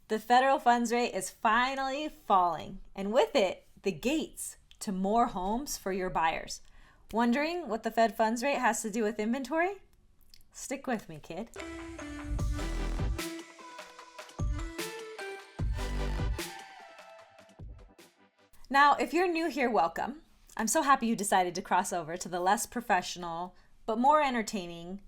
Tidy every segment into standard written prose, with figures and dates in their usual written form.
The federal funds rate is finally falling, and with it, the gates to more homes for your buyers. Wondering what the Fed funds rate has to do with inventory? Stick with me, kid. Now, if you're new here, welcome. I'm so happy you decided to cross over to the less professional, but more entertaining,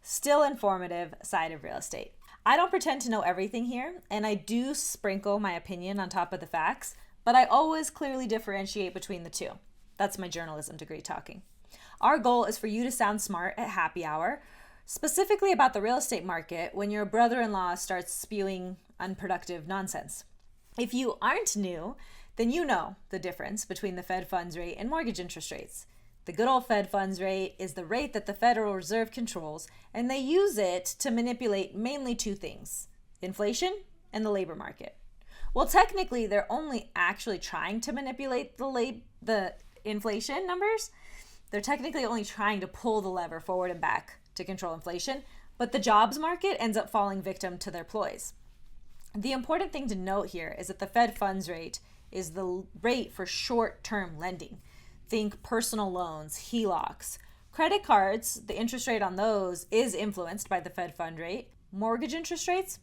still informative side of real estate. I don't pretend to know everything here, and I do sprinkle my opinion on top of the facts, but I always clearly differentiate between the two. That's my journalism degree talking. Our goal is for you to sound smart at happy hour, specifically about the real estate market when your brother-in-law starts spewing unproductive nonsense. If you aren't new, then you know the difference between the Fed funds rate and mortgage interest rates. The good old Fed funds rate is the rate that the Federal Reserve controls, and they use it to manipulate mainly two things: inflation and the labor market. Well, technically, they're only actually trying to manipulate the inflation numbers. They're technically only trying to pull the lever forward and back to control inflation, but the jobs market ends up falling victim to their ploys. The important thing to note here is that the Fed funds rate is the rate for short-term lending. Think personal loans, HELOCs. Credit cards, the interest rate on those is influenced by the Fed fund rate. Mortgage interest rates,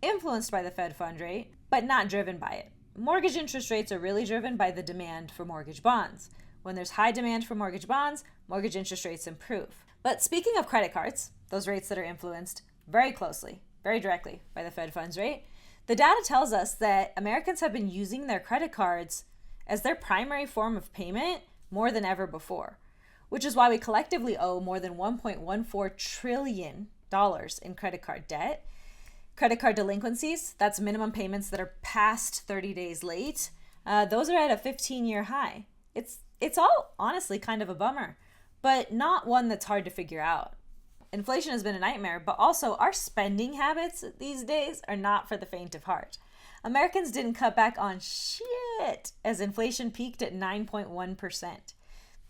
influenced by the Fed fund rate, but not driven by it. Mortgage interest rates are really driven by the demand for mortgage bonds. When there's high demand for mortgage bonds, mortgage interest rates improve. But speaking of credit cards, those rates that are influenced very closely, very directly by the Fed funds rate, the data tells us that Americans have been using their credit cards as their primary form of payment more than ever before, which is why we collectively owe more than $1.14 trillion in credit card debt. Credit card delinquencies, that's minimum payments that are past 30 days late, those are at a 15-year high. It's all honestly kind of a bummer, but not one that's hard to figure out. Inflation has been a nightmare, but also our spending habits these days are not for the faint of heart. Americans didn't cut back on shit as inflation peaked at 9.1%.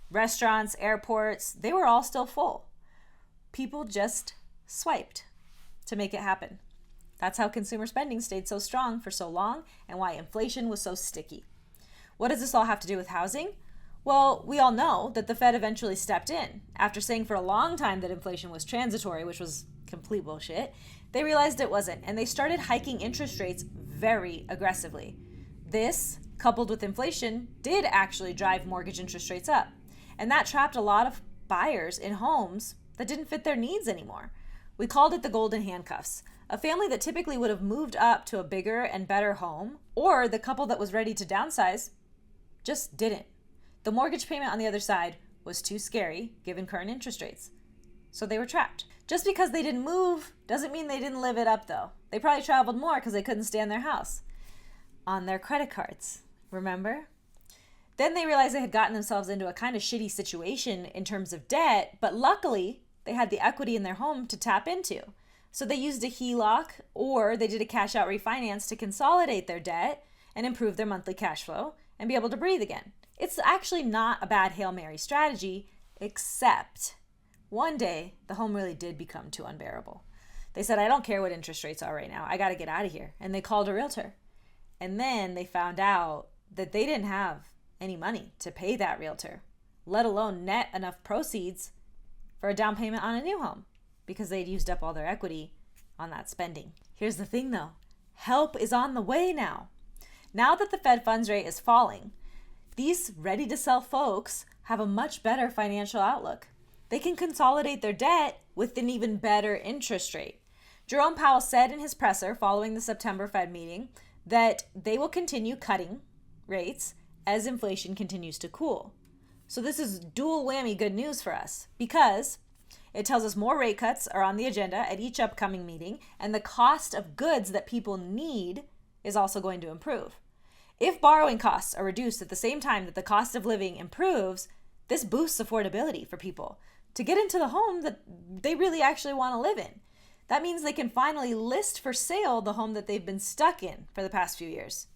Restaurants, airports, they were all still full. People just swiped to make it happen. That's how consumer spending stayed so strong for so long and why inflation was so sticky. What does this all have to do with housing? Well, we all know that the Fed eventually stepped in. After saying for a long time that inflation was transitory, which was complete bullshit, they realized it wasn't, and they started hiking interest rates very aggressively. This, coupled with inflation, did actually drive mortgage interest rates up, and that trapped a lot of buyers in homes that didn't fit their needs anymore. We called it the golden handcuffs. A family that typically would have moved up to a bigger and better home, or the couple that was ready to downsize, just didn't. The mortgage payment on the other side was too scary given current interest rates. So they were trapped. Just because they didn't move doesn't mean they didn't live it up though. They probably traveled more because they couldn't stay in their house. On their credit cards, remember? Then they realized they had gotten themselves into a kind of shitty situation in terms of debt, but luckily they had the equity in their home to tap into. So they used a HELOC or they did a cash out refinance to consolidate their debt and improve their monthly cash flow and be able to breathe again. It's actually not a bad Hail Mary strategy, except one day the home really did become too unbearable. They said, I don't care what interest rates are right now. I got to get out of here. And they called a realtor. And then they found out that they didn't have any money to pay that realtor, let alone net enough proceeds for a down payment on a new home because they'd used up all their equity on that spending. Here's the thing though, help is on the way now. Now that the Fed funds rate is falling, these ready-to-sell folks have a much better financial outlook. They can consolidate their debt with an even better interest rate. Jerome Powell said in his presser following the September Fed meeting that they will continue cutting rates as inflation continues to cool. So this is dual whammy good news for us because it tells us more rate cuts are on the agenda at each upcoming meeting, and the cost of goods that people need is also going to improve. If borrowing costs are reduced at the same time that the cost of living improves, this boosts affordability for people to get into the home that they really actually want to live in. That means they can finally list for sale the home that they've been stuck in for the past few years.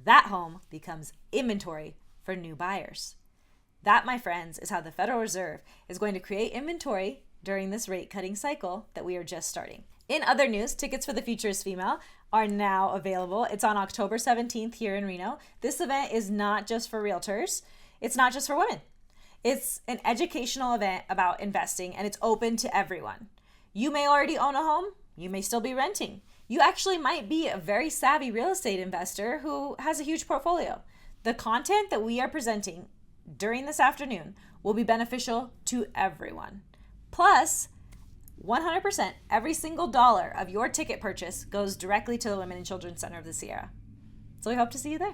That home becomes inventory for new buyers. That, my friends, is how the Federal Reserve is going to create inventory during this rate cutting cycle that we are just starting. In other news, Tickets for the Future is Female, are now available. It's on October 17th here in Reno. This event is not just for realtors. It's not just for women. It's an educational event about investing, and it's open to everyone. You may already own a home. You may still be renting. You actually might be a very savvy real estate investor who has a huge portfolio. The content that we are presenting during this afternoon will be beneficial to everyone. Plus, 100%, every single dollar of your ticket purchase goes directly to the Women and Children Center of the Sierra. So we hope to see you there.